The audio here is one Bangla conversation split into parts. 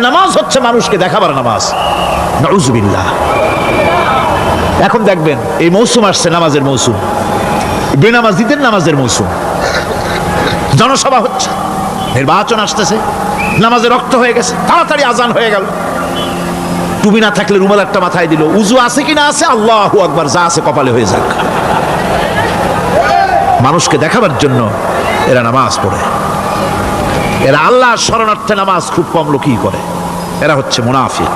নামাজ হচ্ছে মানুষকে দেখাবার নামাজ। নাউজুবিল্লাহ। এখন দেখবেন এই মৌসুম আসছে, নামাজের মৌসুম, বেনামাজিদের নামাজের মৌসুম। জনসভা হচ্ছে, নির্বাচন আসতেছে, নামাজে রক্ত হয়ে গেছে, তাড়াতাড়ি আজান হয়ে গেল। টুপি না থাকলে রুমাল একটা মাথায় দিল, উজু আছে কিনা আছে, আল্লাহু আকবার, যা আছে কপালে হয়ে যাক। মানুষকে দেখাবার জন্য এরা নামাজ পড়ে। এরা আল্লাহর শরণার্থে নামাজ খুব কম লোকই করে। এরা হচ্ছে মুনাফিক।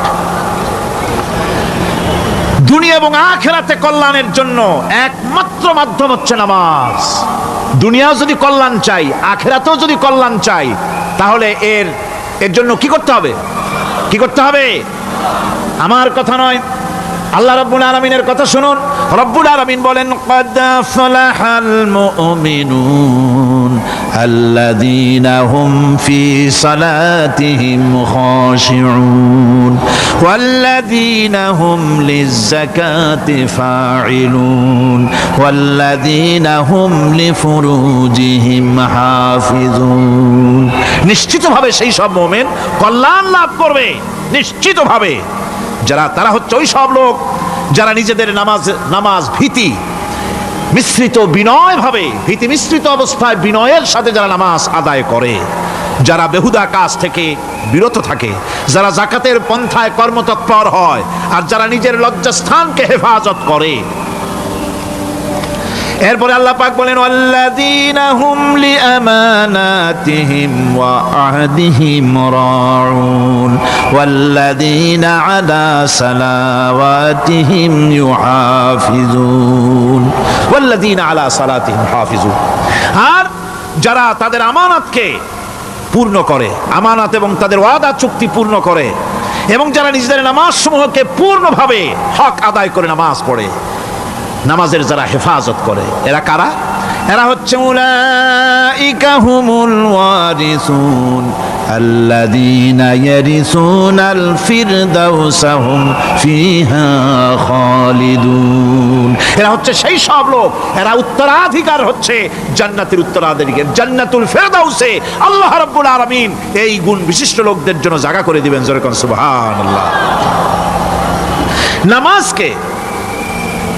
দুনিয়া এবং আখিরাতে কল্যাণের জন্য একমাত্র মাধ্যম হচ্ছে নামাজ। দুনিয়াও যদি কল্যাণ চাই, আখিরাতেও যদি কল্যাণ চাই, তাহলে এর জন্য কি করতে হবে? কি করতে হবে? আমার কথা নয়, আল্লাহ রাব্বুল আলামিনের কথা শুনুন। রব্বুল আলামিন বলেন, ক্বাদ ফালাহাল মুমিনুন আল্লাযীনা হুম ফি সালাতিহিম খাশিউন ওয়াল্লাযীনা হুম লিয-যাকাতি ফাঈলুন ওয়াল্লাযীনা হুম লিফুরুজিহিম হাফিজুন। নিশ্চিতভাবে সেই সব মুমিন কল্যাণ লাভ করবে, নিশ্চিতভাবে। তারা হচ্ছে ওই সব লোক যারা নিজেদের নামাজ ভীতি মিশ্রিত বিনয় ভাবে, ভীতি মিশ্রিত অবস্থায় বিনয়ের সাথে যারা নামাজ আদায় করে, যারা বেহুদা কাজ থেকে বিরত থাকে, যারা যাকাতের পন্থায় কর্মতৎপর হয়, আর যারা নিজের লজ্জাস্থানকে হেফাজত করে। এরপরে আল্লাহ পাক বলেন, ওয়াল্লাযীনা হুম লিআমানাতিহিম ওয়া আহদিহিম রাউন ওয়াল্লাযীনা আলা সালাওয়াতিহিম ইউহাফিজুন ওয়াল্লাযীনা আলা সালাতিহিম হাফিজুন। আর যারা তাদের আমানতকে পূর্ণ করে, আমানত এবং তাদের ওয়াদা চুক্তি পূর্ণ করে, এবং যারা নিজেদের নামাজ সমূহকে পূর্ণভাবে হক আদায় করে নামাজ পড়ে, নামাজের যারা হেফাজত করে, এরা কারা? এরা হচ্ছে উলাইকা হুমুল ওয়ারিসুন আল্লাযীনা ইয়ারিসুনাল ফিরদাউসা হুম ফিহা খালিদুন। এরা হচ্ছে সেই সব লোক, এরা উত্তরাধিকার হচ্ছে জান্নাতের উত্তরাধিকার, জান্নাতুল ফিরদাউসে আল্লাহ রাব্বুল আলামিন এই গুণ বিশিষ্ট লোকদের জন্য জায়গা করে দিবেন। জোরে কোন সুবহানাল্লাহ। নামাজকে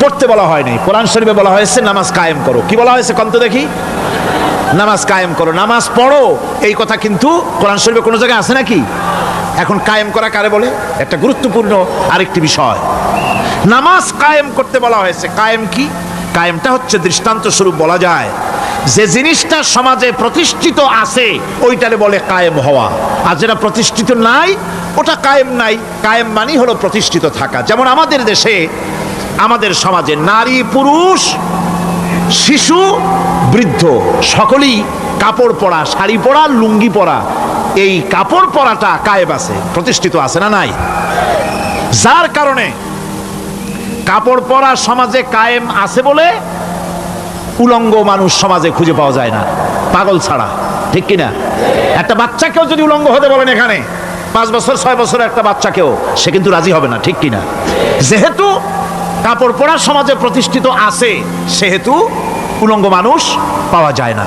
পড়তে বলা হয়নি, কোরআন শরীফে বলা হয়েছে নামাজ কায়েম করো। কি বলা হয়েছে কন্ত দেখি? নামাজ কায়েম করো, নামাজ পড়ো। এই কথা কিন্তু কোরআন শরীফে কোনো জায়গায় আছে নাকি? এখন কায়েম করা কারে বলে? একটা গুরুত্বপূর্ণ আরেকটি বিষয়। নামাজ কায়েম করতে বলা হয়েছে। কায়েম কি? কায়েমটা হচ্ছে দৃষ্টান্ত স্বরূপ বলা যায় যে জিনিসটা সমাজে প্রতিষ্ঠিত আছে ওইটারে বলে কায়েম হওয়া, আর যেটা প্রতিষ্ঠিত নাই ওটা কায়েম নাই। কায়েম মানে হলো প্রতিষ্ঠিত থাকা। যেমন আমাদের দেশে, আমাদের সমাজে নারী পুরুষ শিশু বৃদ্ধ সকলেই কাপড় পরা, শাড়ি পরা, লুঙ্গি পরা, এই কাপড় পরাটা কায়েম আছে, প্রতিষ্ঠিত আছে না নাই? যার কারণে কাপড় পরা সমাজে কায়েম আছে বলে উলঙ্গ মানুষ সমাজে খুঁজে পাওয়া যায় না, পাগল ছাড়া। ঠিক কিনা? একটা বাচ্চাকেও যদি উলঙ্গ হতে বলেন এখানে, 5 বছর 6 বছর একটা বাচ্চাকেও, সে কিন্তু রাজি হবে না। ঠিক কিনা? যেহেতু কাপড় পরা সমাজে প্রতিষ্ঠিত আছে, সেহেতু উলঙ্গ মানুষ পাওয়া যায় না,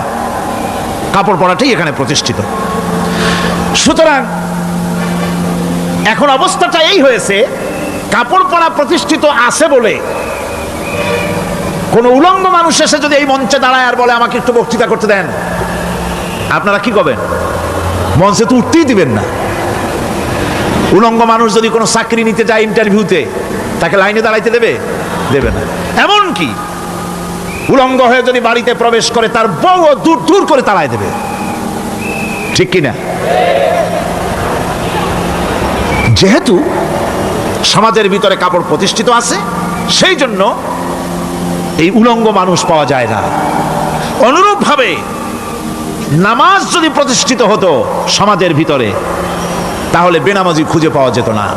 কাপড় পরাটাই এখানে প্রতিষ্ঠিত। সুতরাং এখন অবস্থাটা এই হয়েছে, কাপড় পরা প্রতিষ্ঠিত আছে বলে কোন উলঙ্গ মানুষ এসে যদি এই মঞ্চে দাঁড়ায় আর বলে আমাকে একটু বক্তৃতা করতে দেন, আপনারা কি করবেন? মঞ্চে তো উঠতেই দিবেন না। উলঙ্গ মানুষ যদি কোনো চাকরি নিতে যায় ইন্টারভিউতে, তাকে লাইনে দাঁড়াইতে দেবে? দেবে না। এমনকি উলঙ্গ হয়ে যদি বাড়িতে প্রবেশ করে, তার বউ দূর দূর করে তাড়ায় দেবে। ঠিক কিনা? যেহেতু সমাজের ভিতরে কাপড় প্রতিষ্ঠিত আছে, সেই জন্য এই উলঙ্গ মানুষ পাওয়া যায় না। অনুরূপভাবে নামাজ যদি প্রতিষ্ঠিত হতো সমাজের ভিতরে, তাহলে বেনামাজি খুঁজে পাওয়া যেত না।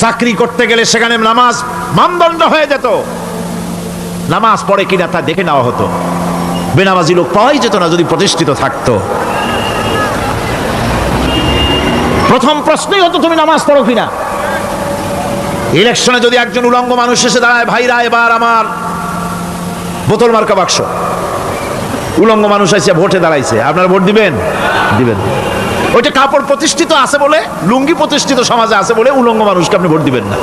চাকরি করতে গেলে সেখানে নামাজ মানদণ্ড হয়ে যেত, নামাজ পড়ে কিনা তা দেখে নেওয়া হতো। বেনামাজি লোক পাওয়াই যেত না যদি প্রতিষ্ঠিত থাকতো। প্রথম প্রশ্নই হতো তুমি নামাজ পড়ো কিনা। ইলেকশনে যদি একজন উলঙ্গ মানুষ এসে দাঁড়ায়, ভাইরা এবার আমার বোতল মার্কা বাক্স, উলঙ্গ মানুষ এসে ভোটে দাঁড়াইছে, আপনারা ভোট দিবেন? দিবেন। ওইটা কাপড় প্রতিষ্ঠিত আছে বলে, লুঙ্গি প্রতিষ্ঠিত সমাজে আছে বলে উলঙ্গ মানুষকে আপনি ভোট দিবেন না।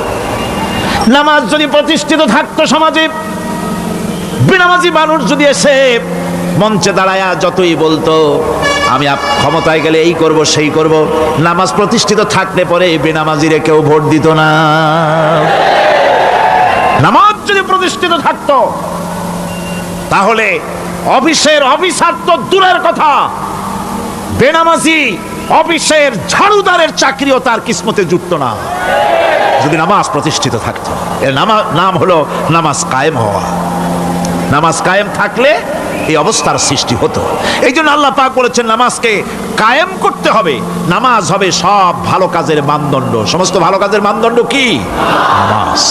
নামাজ যদি প্রতিষ্ঠিত থাকতো সমাজে, বেনামাজি মানুষ যদি এসে মঞ্চে দাঁড়ায়া যতই বলতো আমি ক্ষমতায় গেলে এই করব সেই করব, নামাজ প্রতিষ্ঠিত থাকলে পরে বেনামাজিরে কেউ ভোট দিত না। নামাজ যদি প্রতিষ্ঠিত থাকতো তাহলে অফিসের অফিসার তো দূরের কথা, বেনামাজি অফিসের ঝাড়ুদারের চাকরিও তার কিসমতে জুটত না যদি নামাজ প্রতিষ্ঠিত থাকতো। এর নাম হলো নামাজ কায়েম হওয়া। নামাজ কায়েম থাকলে এই অবস্থার সৃষ্টি হতো। এই জন্য আল্লাহ পাক বলেছেন নামাজকে কায়েম করতে হবে। নামাজ হবে সব ভালো কাজের মানদণ্ড। সমস্ত ভালো কাজের মানদণ্ড কি? নামাজ।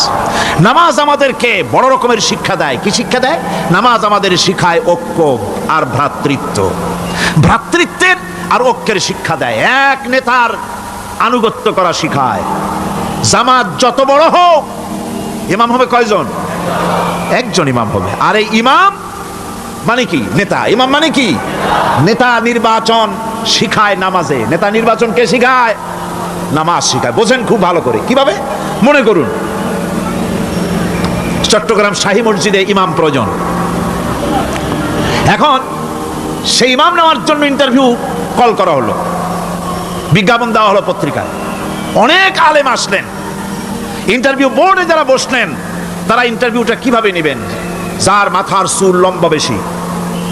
নামাজ আমাদেরকে বড় রকমের শিক্ষা দেয়। কি শিক্ষা দেয়? নামাজ আমাদের শিখায় ঐক্য আর ভ্রাতৃত্ব। ভ্রাতৃত্বের আর ঐক্যের শিক্ষা দেয়। এক নেতার আনুগত্য করা শিখায়। জামাত যত বড় হোক, ইমাম হবে কয়জন? একজন ইমাম হবে। আর এই ইমাম মানে কি? নেতা। ইমাম মানে কি? নেতা নির্বাচন শিখায় নামাজে। নেতা নির্বাচন কে শিখায়? নামাজ শিখায়। বোঝেন খুব ভালো করে। কিভাবে? মনে করুন চট্টগ্রাম শাহী মসজিদে ইমাম প্রয়োজন। এখন সেই ইমাম নেওয়ার জন্য ইন্টারভিউ কল করা হলো, বিজ্ঞাপন দেওয়া হলো পত্রিকায়। অনেক আলেম আসলেন। ইন্টারভিউ বোর্ডে যারা বসলেন তারা ইন্টারভিউটা কিভাবে নেবেন? যার মাথার চুল লম্বা বেশি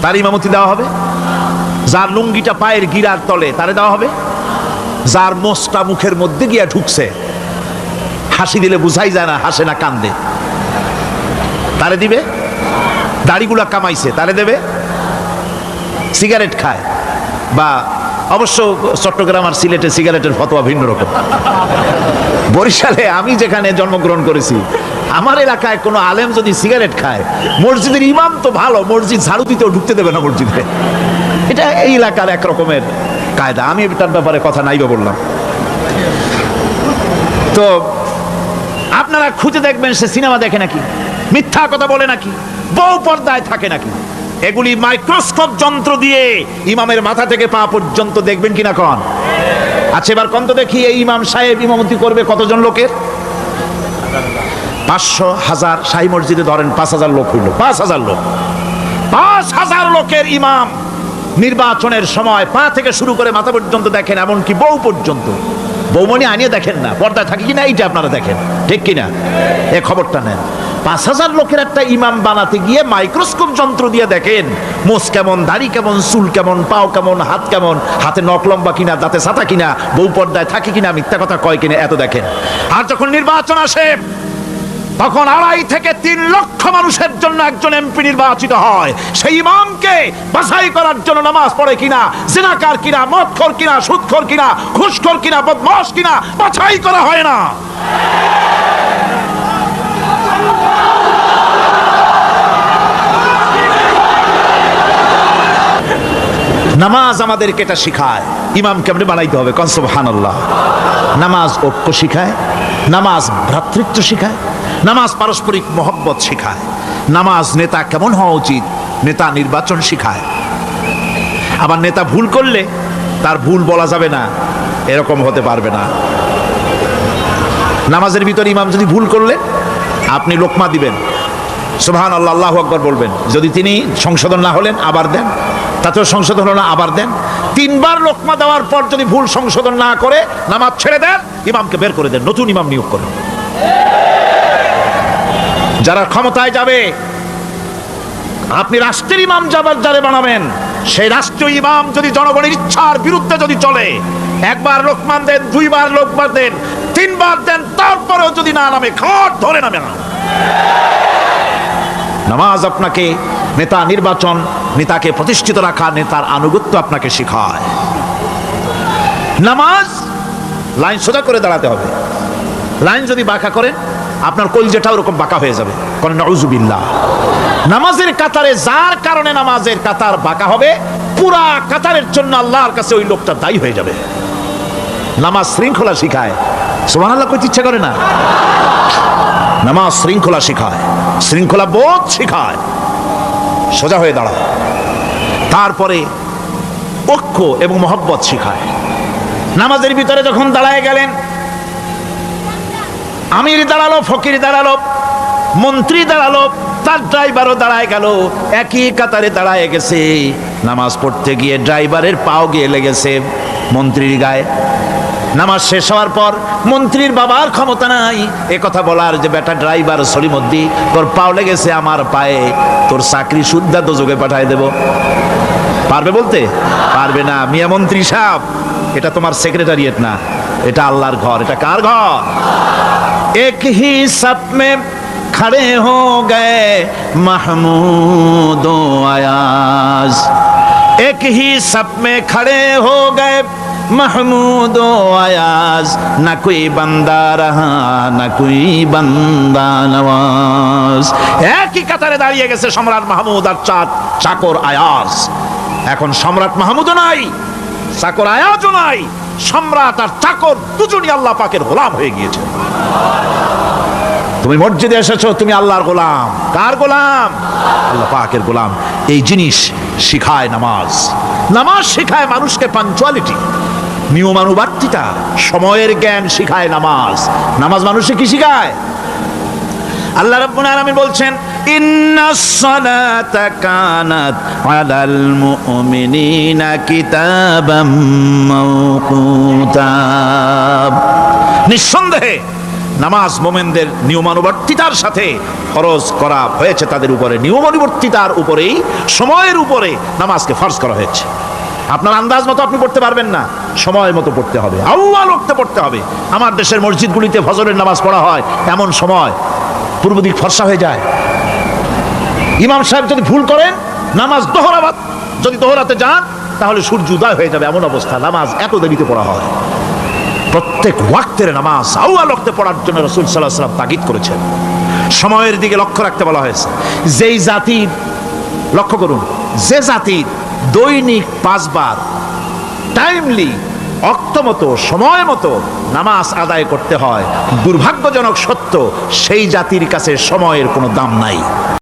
তার ইমামতি দেওয়া হবে, যার লুঙ্গিটা পায়ের গিরার তলে তারে দেওয়া হবে, যার মোষটা মুখের মধ্যে গিয়া ঢুকছে, হাসি দিলে বুঝাই যায় না হাসে না কান্দে, তারে দিবে। দাড়িগুলা কামাইছে তারে দেবে। সিগারেট খায় বা অবশ্য চট্টগ্রাম আর সিলেটে সিগারেটের ফতোয়া ভিন্ন রকম। বরিশালে আমি যেখানে জন্মগ্রহণ করেছি, আমার এলাকায় কোনো আলেম যদি সিগারেট খায়, মসজিদের ইমাম তো ভালো, মসজিদ ঝাড়ু দিতেও ঢুকতে দেবে না মসজিদে। এটা এই এলাকার এক রকমের কায়দা। আমি এটার ব্যাপারে কথা নাইবা বললাম। তো আপনারা খুঁজে দেখবেন সে সিনেমা দেখে নাকি, মিথ্যা কথা বলে নাকি, বউ পর্দায় থাকে নাকি। এগুলি মাইক্রোস্কোপ যন্ত্র দিয়ে ইমামের মাথা থেকে পা পর্যন্ত দেখবেন কিনা কন? আচ্ছা এবার কন তো দেখি, এই ইমাম সাহেব ইমামতি করবে কতজন লোকের? 500, 1000। শাহী মসজিদে ধরেন 5000 লোক হইল। 5000 লোক, 5000 লোকের ইমাম নির্বাচনের সময় পা থেকে শুরু করে মাথা পর্যন্ত দেখেন, এমনকি বউ পর্যন্ত। বৌমনি আনিয়ে দেখেন না, পর্দায় থাকে কিনা এইটা আপনারা দেখেন, ঠিক কিনা? এ খবরটা নেন। 5000 লোকের একটা ইমাম বানাতে গিয়ে মাইক্রোস্কোপ যন্ত্র দিয়ে দেখেন মোষ কেমন, দাড়ি কেমন, চুল কেমন, পাও কেমন, হাত কেমন, হাতে নখ লম্বা কিনা, দাঁতে ছাতা কিনা, বউ পর্দায় থাকে কিনা, মিথ্যা কথা কয় কিনা, এত দেখেন। আর যখন নির্বাচন আসে তখন 2.5 থেকে 3 লক্ষ মানুষের জন্য একজন এমপি নির্বাচিত হয়। সেই ইমামকে বাছাই করার জন্য নামাজ পড়ে কিনা, জিনাকার কিনা, মদখোর কিনা, সুদখোর কিনা, ঘুষখোর কিনা, বদমাশ কিনা বাছাই করা হয় না। নামাজ আমাদেরকে এটা শিখায় ইমাম কেমনে বানাইতে হবে। কোন সুবহানাল্লাহ। নামাজ ঐক্য শিখায়, নামাজ ভ্রাতৃত্ব শিখায়, নামাজ পারস্পরিক মহব্বত শিখায়, নামাজ নেতা কেমন হওয়া উচিত, নেতা নির্বাচন শিখায়। আবার নেতা ভুল করলে তার ভুল বলা যাবে না, এরকম হতে পারবে না। নামাজের ভিতরে ইমাম যদি ভুল করলে আপনি লোকমা দিবেন, সুবহানাল্লাহ, আল্লাহু আকবার বলবেন। যদি তিনি সংশোধন না হলেন আবার দেন, তাতেও সংশোধন হলো না আবার দেন। 3 বার লোকমা দেওয়ার পর যদি ভুল সংশোধন না করে নামাজ ছেড়ে দেন, ইমামকে বের করে দেন, নতুন ইমাম নিয়োগ করেন। যারা ক্ষমতায় যাবে, আপনি রাষ্ট্রের ইমাম যারে বানাবেন, সেই রাষ্ট্রীয় ইমাম যদি জনগণের ইচ্ছার বিরুদ্ধে যদি চলে, 1 বার লোকমান দেন, 2 বার লোকমান দেন, 3 বার দেন, তারপরেও যদি না নামে, খাট ধরে নামে না। নামাজ আপনাকে নেতা নির্বাচন, নেতাকে প্রতিষ্ঠিত রাখা, নেতার আনুগত্য আপনাকে শেখায়। নামাজ লাইন সোজা করে দাঁড়াতে হবে। লাইন যদি বাঁকা করেন আপনার কলজেটা ওরকম বাঁকা হয়ে যাবে। কারণ নাউজুবিল্লাহ, নামাজের কাতারে যার কারণে নামাজের কাতার বাঁকা হবে, পুরা কাতারের জন্য আল্লাহর কাছে ওই লোকটা দায়ী হয়ে যাবে। নামাজ শৃঙ্খলা শিখায়। সুবহানাল্লাহ কইতে ইচ্ছা করে না? নামাজ শৃঙ্খলা শিখায়, শৃঙ্খলা বোধ শিখায়, সোজা হয়ে দাঁড়ায়। তারপরে ঐক্য এবং মহব্বত শিখায়। নামাজের ভিতরে যখন দাঁড়ায় গেলেন, আমির দাঁড়ালো, ফকির দাঁড়ালো, মন্ত্রী দাঁড়ালো, তার ড্রাইভারও দাঁড়ায় গেল, একই কাতারে দাঁড়ায় গেছে। নামাজ পড়তে গিয়ে ড্রাইভারের পাও গিয়ে লেগেছে মন্ত্রীর গায়ে। নামাজ শেষ হওয়ার পর মন্ত্রীর বাবার ক্ষমতা নাই এ কথা বলার যে বেটা ড্রাইভার সলিমদ্দি, তোর পাও লেগেছে আমার পায়ে, তোর চাকরি শুদ্ধা দোজখে পাঠায় দেব। পারবে বলতে? পারবে না। মিয়া মন্ত্রী সাহেব, এটা তোমার সেক্রেটারিয়েট না, এটা আল্লাহর ঘর। এটা কার ঘর? এক হি সাপ মে खड़े हो गए महमूद अयाज, एक ही सब में खड़े हो गए महमूद अयाज, न कोई बंदा रहा न कोई बंदा नवाज। একই কাতারে দাঁড়িয়ে গেছে সম্রাট মাহমুদ আর চাকর আয়াজ। এখন সম্রাট মাহমুদও নাই, চাকর আয়াজও নাই, সম্রাট আর চাকর দুজনই আল্লাহ পাকের গোলাম হয়ে গিয়েছে। তুমি মসজিদে এসেছো, তুমি আল্লাহর গোলাম। কার গোলাম? আল্লাহ পাকের গোলাম। এই জিনিস শিখায় নামাজ। নামাজ শিখায় মানুষকে পাঞ্চুয়ালিটি, নিয়মানুবর্তিতা, সময়ের জ্ঞান শিখায় নামাজ। নামাজ মানুষকে কি শিখায়? আল্লাহ রাব্বুল আলামিন বলছেন, ইন্নাস সালাতা কানাত আলাল মুমিনিনা কিতাবাম মাওকুতা। নিঃসন্দেহে নামাজ মোমেনদের নিয়মানুবর্তিতার সাথে ফরজ করা হয়েছে, তাদের উপরে নিয়মানুবর্তিতার উপরেই, সময়ের উপরে নামাজকে ফরজ করা হয়েছে। আপনার আন্দাজ মতো আপনি পড়তে পারবেন না, সময় মতো পড়তে হবে, আউয়াল ওয়াক্তে পড়তে হবে। আমার দেশের মসজিদগুলিতে ফজরের নামাজ পড়া হয় এমন সময় পূর্ব দিক ফর্সা হয়ে যায়। ইমাম সাহেব যদি ভুল করেন, নামাজ যদি দোহরাতে যান, তাহলে সূর্য উদয় হয়ে যাবে, এমন অবস্থা। নামাজ এত দেরিতে পড়া হয়। প্রত্যেক ওয়াক্তের নামাজ আউয়াল ওয়াক্তে পড়ার জন্য রাসূল সাল্লাল্লাহু আলাইহি ওয়াসাল্লাম তাগিদ করেছেন। সময়ের দিকে লক্ষ্য রাখতে বলা হয়েছে। যেই জাতির, লক্ষ্য করুন, যে জাতির দৈনিক 5 বার টাইমলি, অক্তমতো, সময় মতো নামাজ আদায় করতে হয়, দুর্ভাগ্যজনক সত্য, সেই জাতির কাছে সময়ের কোনো দাম নাই।